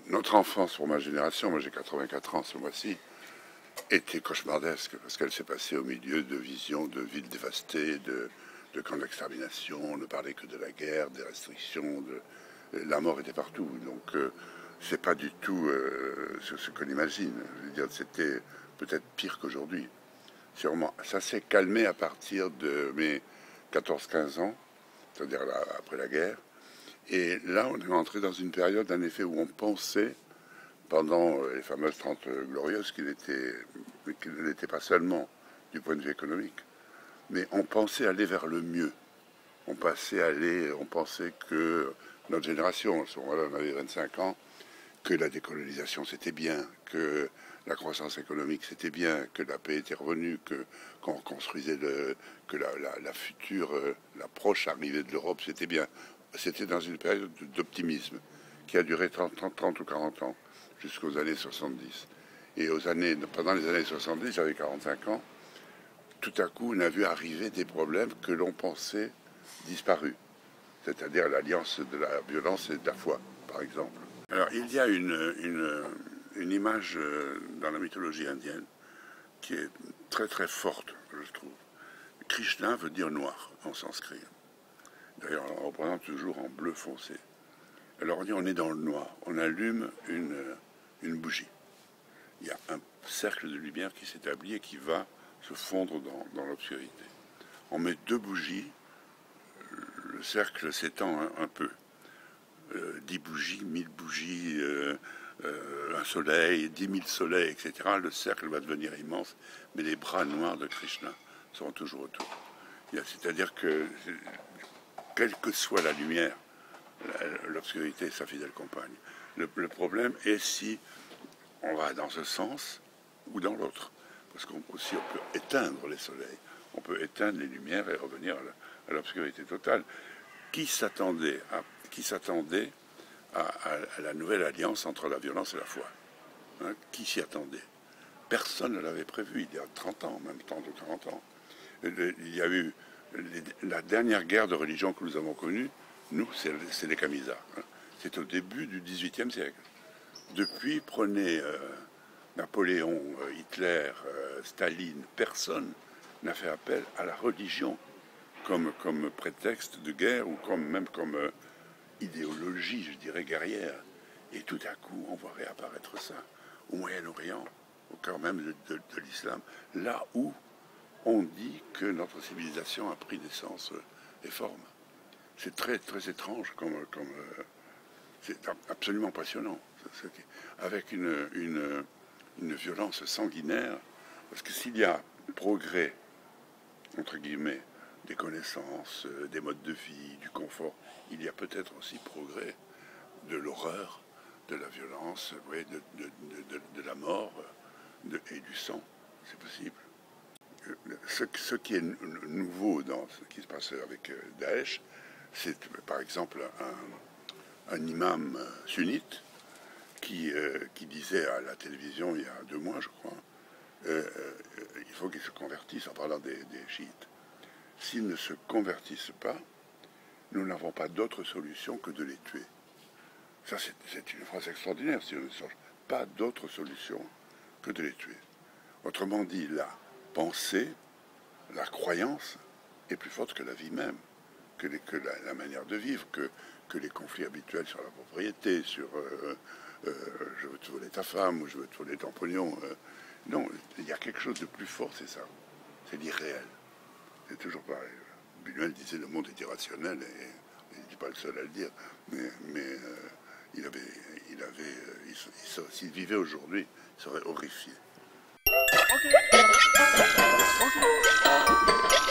Notre enfance, pour ma génération, moi j'ai 84 ans ce mois-ci, était cauchemardesque parce qu'elle s'est passée au milieu de visions de villes dévastées, de camps d'extermination. On ne parlait que de la guerre, des restrictions, la mort était partout. Donc c'est pas du tout ce qu'on imagine. Je veux dire, c'était peut-être pire qu'aujourd'hui. Sûrement. Ça s'est calmé à partir de mes 14-15 ans, c'est-à-dire après la guerre. Et là, on est entré dans une période, en effet, où on pensait, pendant les fameuses 30 glorieuses, qu'il n'était pas seulement du point de vue économique, mais on pensait aller vers le mieux. On pensait que notre génération, à ce moment-là, on avait 25 ans, que la décolonisation c'était bien, que la croissance économique c'était bien, que la paix était revenue, qu'on construisait que la future, la proche arrivée de l'Europe c'était bien. C'était dans une période d'optimisme qui a duré 30 ou 40 ans, jusqu'aux années 70. Et pendant les années 70, j'avais 45 ans, tout à coup on a vu arriver des problèmes que l'on pensait disparus, c'est-à-dire l'alliance de la violence et de la foi, par exemple. Alors, il y a une image dans la mythologie indienne qui est très très forte, je trouve. Krishna veut dire noir en sanskrit. D'ailleurs, on représente toujours en bleu foncé. Alors, on est dans le noir. On allume une bougie. Il y a un cercle de lumière qui s'établit et qui va se fondre dans l'obscurité. On met 2 bougies, le cercle s'étend un peu. 10 bougies, 1000 bougies, un soleil, 10 000 soleils, etc. Le cercle va devenir immense, mais les bras noirs de Krishna seront toujours autour. C'est-à-dire que, quelle que soit la lumière, l'obscurité est sa fidèle compagne. Le problème est si on va dans ce sens ou dans l'autre. Parce qu'on peut éteindre les soleils, on peut éteindre les lumières et revenir à l'obscurité totale. Qui s'attendait à la nouvelle alliance entre la violence et la foi, hein? Qui s'y attendait? Personne ne l'avait prévu il y a 30 ans, même 30 ou 40 ans. Il y a eu la dernière guerre de religion que nous avons connue, nous, c'est les Camisards. Hein? C'est au début du XVIIIe siècle. Depuis, prenez Napoléon, Hitler, Staline, personne n'a fait appel à la religion comme prétexte de guerre ou même comme idéologie, je dirais, guerrière. Et tout à coup, on voit réapparaître ça au Moyen-Orient, au cœur même de l'islam, là où on dit que notre civilisation a pris naissance et forme. C'est très, très étrange, c'est absolument passionnant, avec une violence sanguinaire, parce que s'il y a progrès, entre guillemets, des connaissances, des modes de vie, du confort, il y a peut-être aussi progrès de l'horreur, de la violence, ouais, de la mort et du sang. C'est possible. Ce qui est nouveau dans ce qui se passe avec Daesh, c'est par exemple un imam sunnite qui disait à la télévision il y a 2 mois, je crois, il faut qu'ils se convertissent, en parlant des chiites. S'ils ne se convertissent pas, nous n'avons pas d'autre solution que de les tuer. Ça, c'est une phrase extraordinaire, si on ne change. Pas d'autre solution que de les tuer. Autrement dit, la pensée, la croyance est plus forte que la vie même, que la manière de vivre, que les conflits habituels sur la propriété, sur je veux te voler ta femme ou je veux te voler ton pognon. Non, il y a quelque chose de plus fort, c'est ça. C'est l'irréel. C'est toujours pareil. Buñuel disait le monde est irrationnel et il n'est pas le seul à le dire. Mais s'il vivait aujourd'hui, il serait horrifié. Okay.